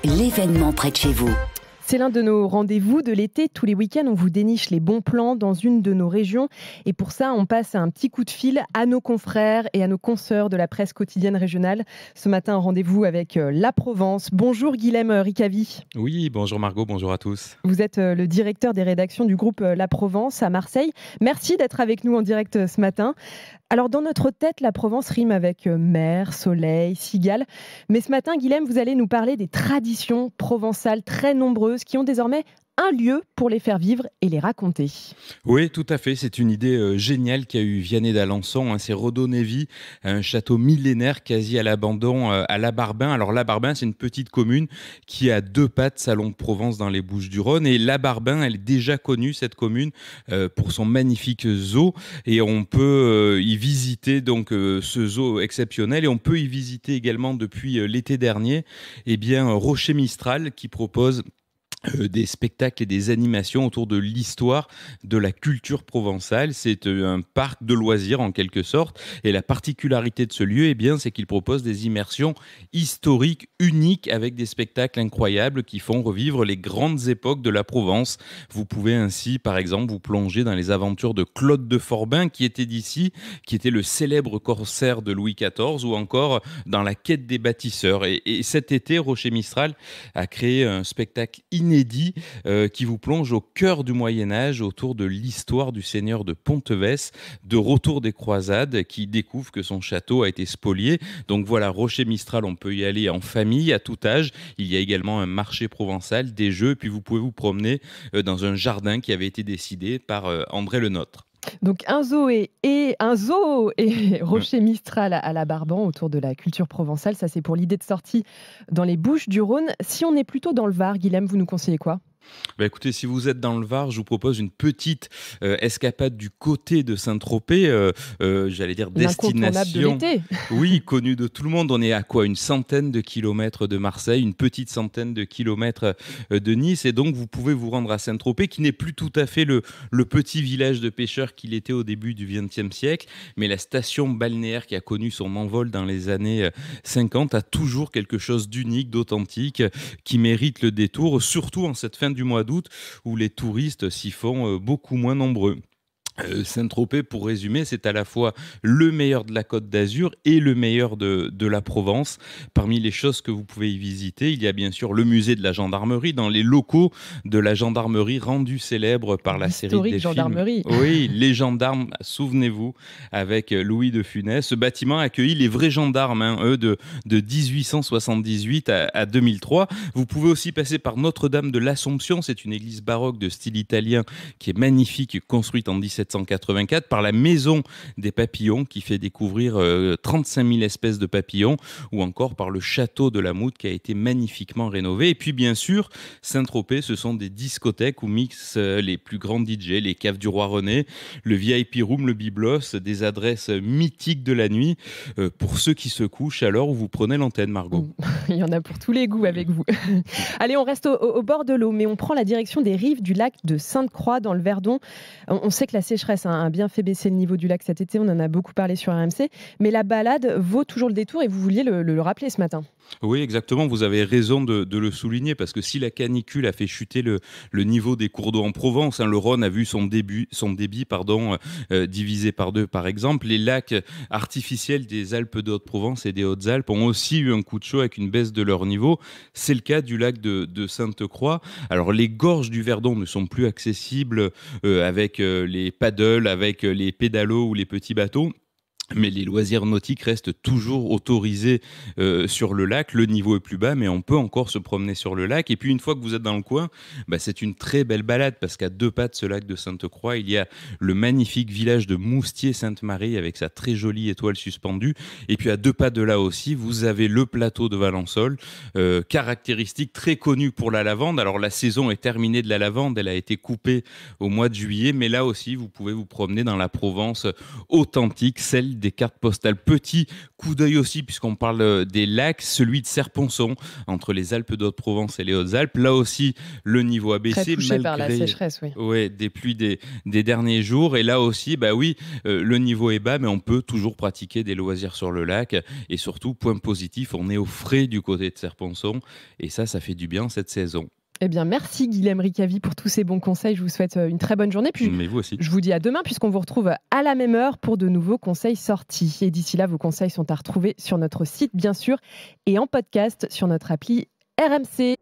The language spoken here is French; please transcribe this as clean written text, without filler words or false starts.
l'événement près de chez vous. C'est l'un de nos rendez-vous de l'été. Tous les week-ends, on vous déniche les bons plans dans une de nos régions. Et pour ça, on passe un petit coup de fil à nos confrères et à nos consoeurs de la presse quotidienne régionale. Ce matin, un rendez-vous avec La Provence. Bonjour Guilhem Ricavi. Oui, bonjour Margot, bonjour à tous. Vous êtes le directeur des rédactions du groupe La Provence à Marseille. Merci d'être avec nous en direct ce matin. Alors, dans notre tête, la Provence rime avec mer, soleil, cigale. Mais ce matin, Guilhem, vous allez nous parler des traditions provençales très nombreuses qui ont désormais un lieu pour les faire vivre et les raconter. Oui, tout à fait. C'est une idée géniale qu'a eu Vianney d'Alençon. C'est redonner vie à un château millénaire quasi à l'abandon à La Barbin. Alors, La Barbin, c'est une petite commune qui a 2 pattes, Salon de Provence dans les Bouches-du-Rhône. Et La Barbin, elle est déjà connue, cette commune, pour son magnifique zoo. Et on peut y visiter donc ce zoo exceptionnel. Et on peut y visiter également depuis l'été dernier Rocher Mistral qui propose des spectacles et des animations autour de l'histoire de la culture provençale. C'est un parc de loisirs en quelque sorte. Et la particularité de ce lieu, c'est qu'il propose des immersions historiques uniques avec des spectacles incroyables qui font revivre les grandes époques de la Provence. Vous pouvez ainsi, par exemple, vous plonger dans les aventures de Claude de Forbin qui était d'ici, qui était le célèbre corsaire de Louis XIV, ou encore dans la quête des bâtisseurs. Et cet été, Rocher Mistral a créé un spectacle inédit qui vous plonge au cœur du Moyen-Âge autour de l'histoire du seigneur de Pontevès, de retour des croisades, qui découvre que son château a été spolié. Donc voilà, Rocher Mistral, on peut y aller en famille, à tout âge. Il y a également un marché provençal, des jeux, et puis vous pouvez vous promener dans un jardin qui avait été décidé par André Le Nôtre. Donc un zoo et Rocher Mistral à La Barbin autour de la culture provençale. Ça, c'est pour l'idée de sortie dans les Bouches-du-Rhône. Si on est plutôt dans le Var, Guilhem, vous nous conseillez quoi ? Écoutez, si vous êtes dans le Var, je vous propose une petite escapade du côté de Saint-Tropez, j'allais dire destination. De l'été. Oui, connue de tout le monde. On est à quoi ? Une centaine de kilomètres de Marseille, une petite centaine de kilomètres de Nice. Et donc, vous pouvez vous rendre à Saint-Tropez, qui n'est plus tout à fait le petit village de pêcheurs qu'il était au début du XXe siècle. Mais la station balnéaire qui a connu son envol dans les années 50 a toujours quelque chose d'unique, d'authentique, qui mérite le détour, surtout en cette fin du mois d'août où les touristes s'y font beaucoup moins nombreux. Saint-Tropez, pour résumer, c'est à la fois le meilleur de la Côte d'Azur et le meilleur de la Provence. Parmi les choses que vous pouvez y visiter, il y a bien sûr le musée de la gendarmerie, dans les locaux de la gendarmerie rendue célèbre par la série des gendarmerie. films. Oui, les gendarmes, souvenez-vous, avec Louis de Funès. Ce bâtiment a accueilli les vrais gendarmes, de 1878 à 2003. Vous pouvez aussi passer par Notre-Dame de l'Assomption. C'est une église baroque de style italien qui est magnifique, construite en 1784, par la Maison des Papillons qui fait découvrir 35 000 espèces de papillons, ou encore par le Château de la Moutte qui a été magnifiquement rénové. Et puis bien sûr, Saint-Tropez, ce sont des discothèques où mixent les plus grands DJ, les Caves du Roi René, le VIP Room, le Byblos, des adresses mythiques de la nuit pour ceux qui se couchent à l'heure où vous prenez l'antenne, Margot. Il y en a pour tous les goûts avec vous. Allez, on reste au bord de l'eau, mais on prend la direction des rives du lac de Sainte-Croix dans le Verdon. On sait que la sécheresse a bien fait baisser le niveau du lac cet été, on en a beaucoup parlé sur RMC, mais la balade vaut toujours le détour et vous vouliez le rappeler ce matin. Oui, exactement, vous avez raison de le souligner, parce que si la canicule a fait chuter le niveau des cours d'eau en Provence, le Rhône a vu son débit divisé par 2 par exemple, les lacs artificiels des Alpes de Haute-Provence et des Hautes-Alpes ont aussi eu un coup de chaud avec une baisse de leur niveau. C'est le cas du lac de Sainte-Croix. Alors les gorges du Verdon ne sont plus accessibles avec les paddles, avec les pédalos ou les petits bateaux. Mais les loisirs nautiques restent toujours autorisés sur le lac. Le niveau est plus bas, mais on peut encore se promener sur le lac. Et puis une fois que vous êtes dans le coin, c'est une très belle balade, parce qu'à 2 pas de ce lac de Sainte-Croix, il y a le magnifique village de Moustier-Sainte-Marie avec sa très jolie étoile suspendue. Et puis à 2 pas de là aussi, vous avez le plateau de Valençol, caractéristique très connu pour la lavande. Alors la saison est terminée de la lavande, elle a été coupée au mois de juillet, mais là aussi vous pouvez vous promener dans la Provence authentique, celle des cartes postales. Petit coup d'œil aussi, puisqu'on parle des lacs, celui de Serponçon, entre les Alpes d'Haute-Provence et les Hautes-Alpes. Là aussi, le niveau a Très baissé touché par la sécheresse, oui. ouais, des pluies des derniers jours. Et là aussi, bah oui, le niveau est bas, mais on peut toujours pratiquer des loisirs sur le lac. Et surtout, point positif, on est au frais du côté de Serponçon. Et ça fait du bien cette saison. Eh bien, merci Guilhem Ricavi pour tous ces bons conseils. Je vous souhaite une très bonne journée. Puis, Mais vous aussi. je vous dis à demain puisqu'on vous retrouve à la même heure pour de nouveaux conseils sortis. Et d'ici là, vos conseils sont à retrouver sur notre site, bien sûr, et en podcast sur notre appli RMC.